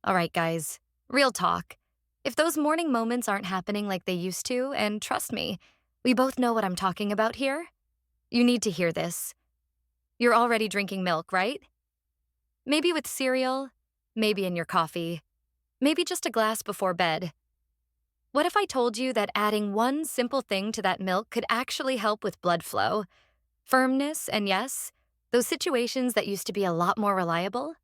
All right, guys, real talk. If those morning moments aren't happening like they used to, and trust me, we both know what I'm talking about here, you need to hear this. You're already drinking milk, right? Maybe with cereal, maybe in your coffee, maybe just a glass before bed. What if I told you that adding one simple thing to that milk could actually help with blood flow, firmness, and yes, those situations that used to be a lot more reliable?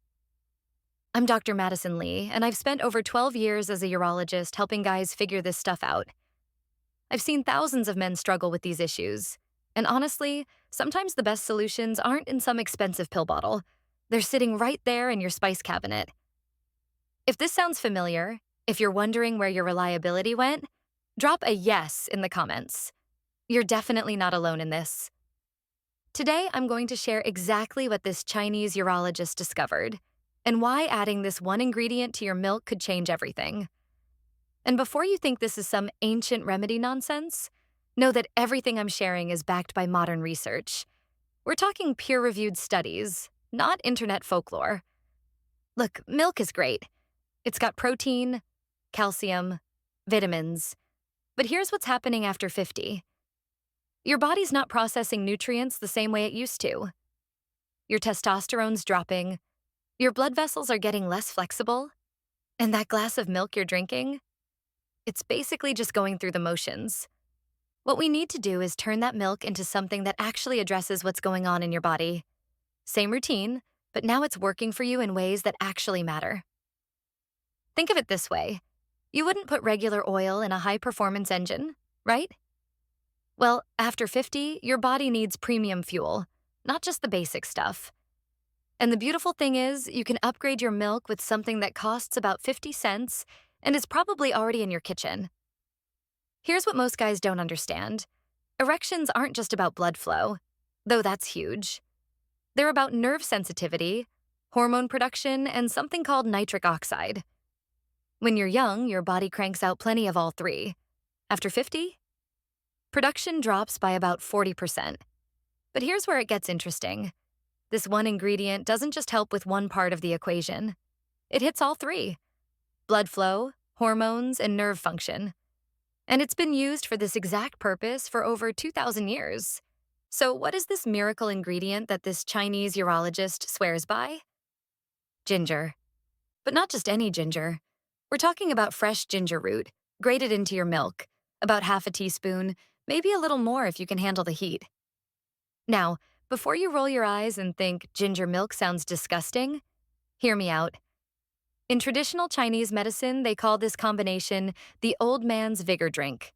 I'm Dr. Madison Lee, and I've spent over 12 years as a urologist helping guys figure this stuff out. I've seen thousands of men struggle with these issues. And honestly, sometimes the best solutions aren't in some expensive pill bottle. They're sitting right there in your spice cabinet. If this sounds familiar, if you're wondering where your reliability went, drop a yes in the comments. You're definitely not alone in this. Today, I'm going to share exactly what this Chinese urologist discovered and why adding this one ingredient to your milk could change everything. And before you think this is some ancient remedy nonsense, know that everything I'm sharing is backed by modern research. We're talking peer-reviewed studies, not internet folklore. Look, milk is great. It's got protein, calcium, vitamins. But here's what's happening after 50. Your body's not processing nutrients the same way it used to. Your testosterone's dropping, your blood vessels are getting less flexible, and that glass of milk you're drinking, it's basically just going through the motions. What we need to do is turn that milk into something that actually addresses what's going on in your body. Same routine, but now it's working for you in ways that actually matter. Think of it this way. You wouldn't put regular oil in a high-performance engine, right? Well, after 50, your body needs premium fuel, not just the basic stuff. And the beautiful thing is, you can upgrade your milk with something that costs about 50 cents and is probably already in your kitchen. Here's what most guys don't understand. Erections aren't just about blood flow, though that's huge. They're about nerve sensitivity, hormone production, and something called nitric oxide. When you're young, your body cranks out plenty of all three. After 50, production drops by about 40%. But here's where it gets interesting. This one ingredient doesn't just help with one part of the equation. It hits all three: blood flow, hormones, and nerve function. And it's been used for this exact purpose for over 2,000 years. So what is this miracle ingredient that this Chinese urologist swears by? Ginger. But not just any ginger. We're talking about fresh ginger root, grated into your milk, about half a teaspoon, maybe a little more if you can handle the heat. Now, before you roll your eyes and think ginger milk sounds disgusting, hear me out. In traditional Chinese medicine, they call this combination the old man's vigor drink.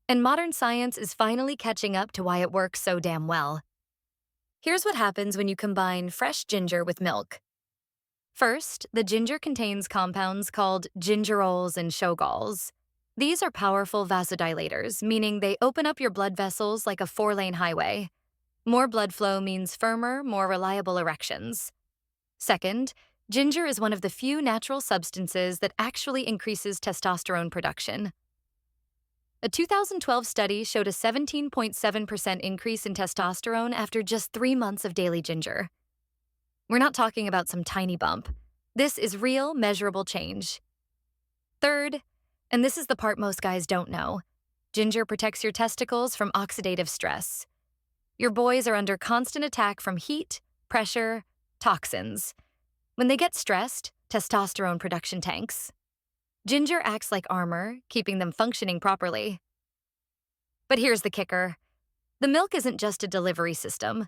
And modern science is finally catching up to why it works so damn well. Here's what happens when you combine fresh ginger with milk. First, the ginger contains compounds called gingerols and shogalls. These are powerful vasodilators, meaning they open up your blood vessels like a 4-lane highway. More blood flow means firmer, more reliable erections. Second, ginger is one of the few natural substances that actually increases testosterone production. A 2012 study showed a 17.7% increase in testosterone after just 3 months of daily ginger. We're not talking about some tiny bump. This is real, measurable change. Third, and this is the part most guys don't know, ginger protects your testicles from oxidative stress. Your boys are under constant attack from heat, pressure, toxins. When they get stressed, testosterone production tanks. Ginger acts like armor, keeping them functioning properly. But here's the kicker. The milk isn't just a delivery system.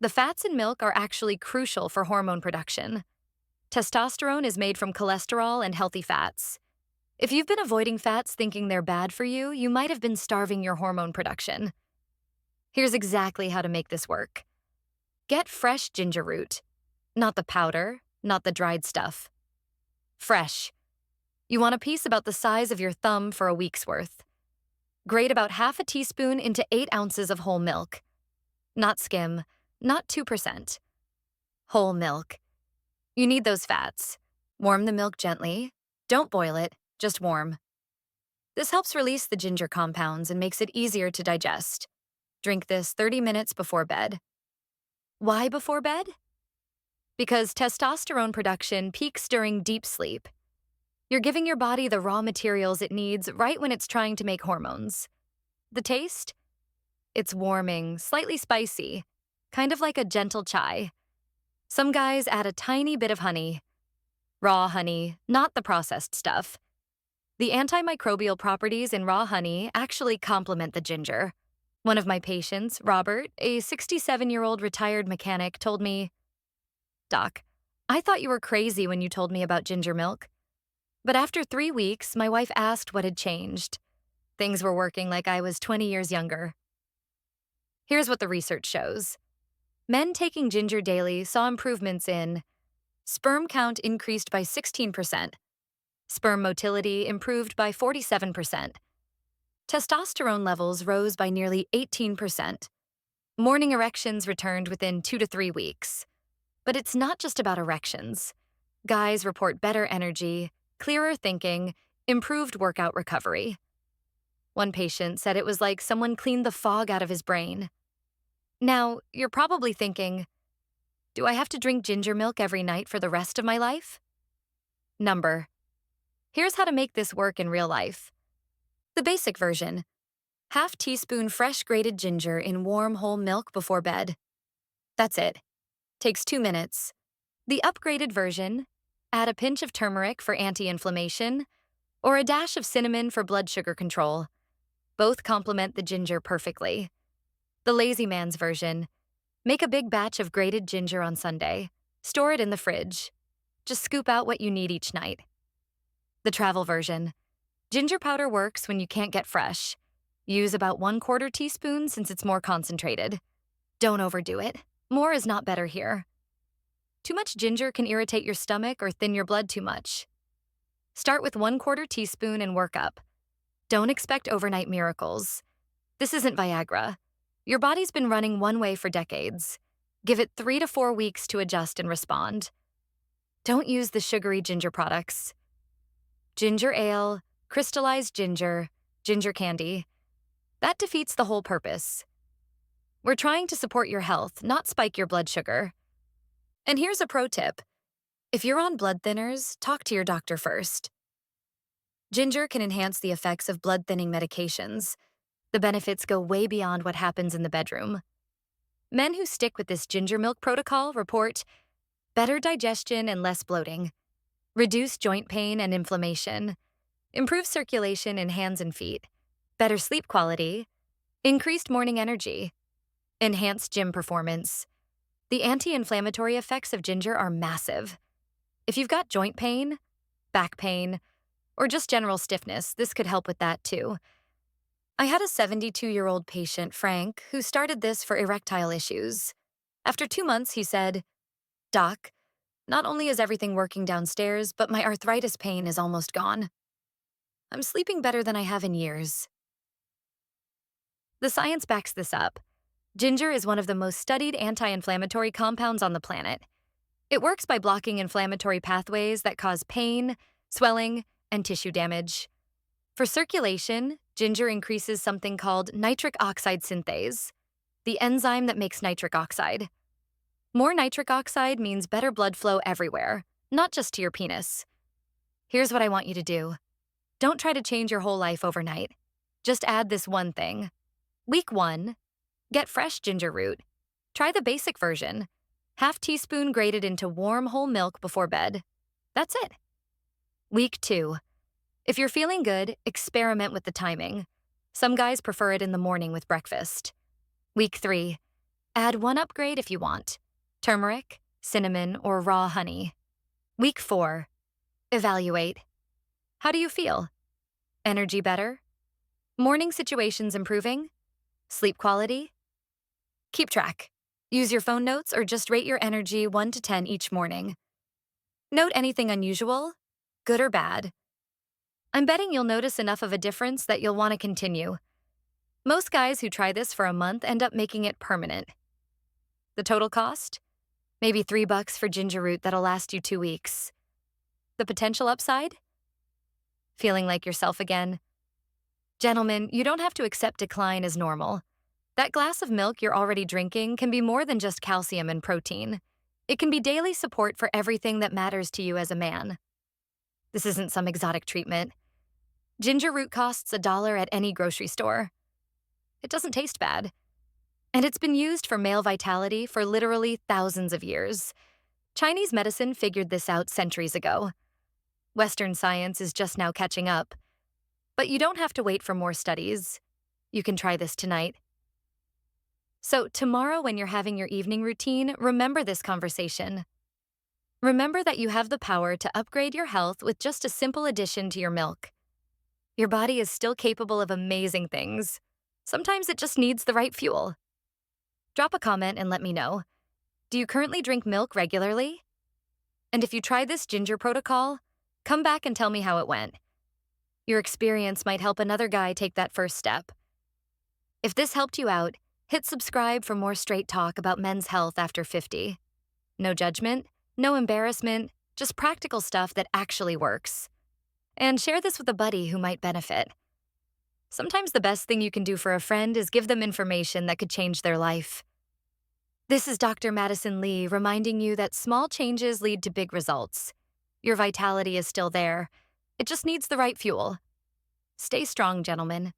The fats in milk are actually crucial for hormone production. Testosterone is made from cholesterol and healthy fats. If you've been avoiding fats thinking they're bad for you, you might have been starving your hormone production. Here's exactly how to make this work. Get fresh ginger root. Not the powder, not the dried stuff. Fresh. You want a piece about the size of your thumb for a week's worth. Grate about half a teaspoon into 8 ounces of whole milk. Not skim, not 2%. Whole milk. You need those fats. Warm the milk gently. Don't boil it, just warm. This helps release the ginger compounds and makes it easier to digest. Drink this 30 minutes before bed. Why before bed? Because testosterone production peaks during deep sleep, You're giving your body the raw materials it needs right when it's trying to make hormones. The taste? It's warming, slightly spicy, kind of like a gentle chai. Some guys add a tiny bit of honey. Raw honey, not the processed stuff. The antimicrobial properties in raw honey actually complement the ginger. One of my patients, Robert, a 67-year-old retired mechanic, told me, "Doc, I thought you were crazy when you told me about ginger milk. But after 3 weeks, my wife asked what had changed. Things were working like I was 20 years younger." Here's what the research shows. Men taking ginger daily saw improvements in sperm count increased by 16%, sperm motility improved by 47%, testosterone levels rose by nearly 18%, morning erections returned within 2 to 3 weeks. But it's not just about erections. Guys report better energy, clearer thinking, improved workout recovery. One patient said it was like someone cleaned the fog out of his brain. Now, you're probably thinking, do I have to drink ginger milk every night for the rest of my life? Number. Here's how to make this work in real life. The basic version. Half teaspoon fresh grated ginger in warm whole milk before bed. That's it. Takes 2 minutes. The upgraded version. Add a pinch of turmeric for anti-inflammation, or a dash of cinnamon for blood sugar control. Both complement the ginger perfectly. The lazy man's version. Make a big batch of grated ginger on Sunday. Store it in the fridge. Just scoop out what you need each night. The travel version. Ginger powder works when you can't get fresh. Use about 1/4 teaspoon since it's more concentrated. Don't overdo it. More is not better here. Too much ginger can irritate your stomach or thin your blood too much. Start with 1/4 teaspoon and work up. Don't expect overnight miracles. This isn't Viagra. Your body's been running one way for decades. Give it 3 to 4 weeks to adjust and respond. Don't use the sugary ginger products. Ginger ale, crystallized ginger, ginger candy. That defeats the whole purpose. We're trying to support your health, not spike your blood sugar. And here's a pro tip. If you're on blood thinners, talk to your doctor first. Ginger can enhance the effects of blood-thinning medications. The benefits go way beyond what happens in the bedroom. Men who stick with this ginger milk protocol report better digestion and less bloating, reduced joint pain and inflammation, improved circulation in hands and feet, better sleep quality, increased morning energy, enhanced gym performance. The anti-inflammatory effects of ginger are massive. If you've got joint pain, back pain, or just general stiffness, this could help with that too. I had a 72-year-old patient, Frank, who started this for erectile issues. After 2 months, he said, "Doc, not only is everything working downstairs, but my arthritis pain is almost gone. I'm sleeping better than I have in years." The science backs this up. Ginger is one of the most studied anti-inflammatory compounds on the planet. It works by blocking inflammatory pathways that cause pain, swelling, and tissue damage. For circulation, ginger increases something called nitric oxide synthase, the enzyme that makes nitric oxide. More nitric oxide means better blood flow everywhere, not just to your penis. Here's what I want you to do. Don't try to change your whole life overnight. Just add this one thing. Week 1, get fresh ginger root. Try the basic version. Half teaspoon grated into warm whole milk before bed. That's it. Week 2. If you're feeling good, experiment with the timing. Some guys prefer it in the morning with breakfast. Week 3. Add one upgrade if you want. Turmeric, cinnamon, or raw honey. Week 4. Evaluate. How do you feel? Energy better? Morning situations improving? Sleep quality? Keep track. Use your phone notes or just rate your energy 1 to 10 each morning. Note anything unusual, good or bad. I'm betting you'll notice enough of a difference that you'll want to continue. Most guys who try this for a month end up making it permanent. The total cost? Maybe $3 for ginger root that'll last you 2 weeks. The potential upside? Feeling like yourself again? Gentlemen, you don't have to accept decline as normal. That glass of milk you're already drinking can be more than just calcium and protein. It can be daily support for everything that matters to you as a man. This isn't some exotic treatment. Ginger root costs $1 at any grocery store. It doesn't taste bad. And it's been used for male vitality for literally thousands of years. Chinese medicine figured this out centuries ago. Western science is just now catching up. But you don't have to wait for more studies. You can try this tonight. So, tomorrow, when you're having your evening routine, remember this conversation. Remember that you have the power to upgrade your health with just a simple addition to your milk. Your body is still capable of amazing things. Sometimes it just needs the right fuel. Drop a comment and let me know. Do you currently drink milk regularly? And if you try this ginger protocol, come back and tell me how it went. Your experience might help another guy take that first step. If this helped you out, hit subscribe for more straight talk about men's health after 50. No judgment, no embarrassment, just practical stuff that actually works. And share this with a buddy who might benefit. Sometimes the best thing you can do for a friend is give them information that could change their life. This is Dr. Madison Lee reminding you that small changes lead to big results. Your vitality is still there. It just needs the right fuel. Stay strong, gentlemen.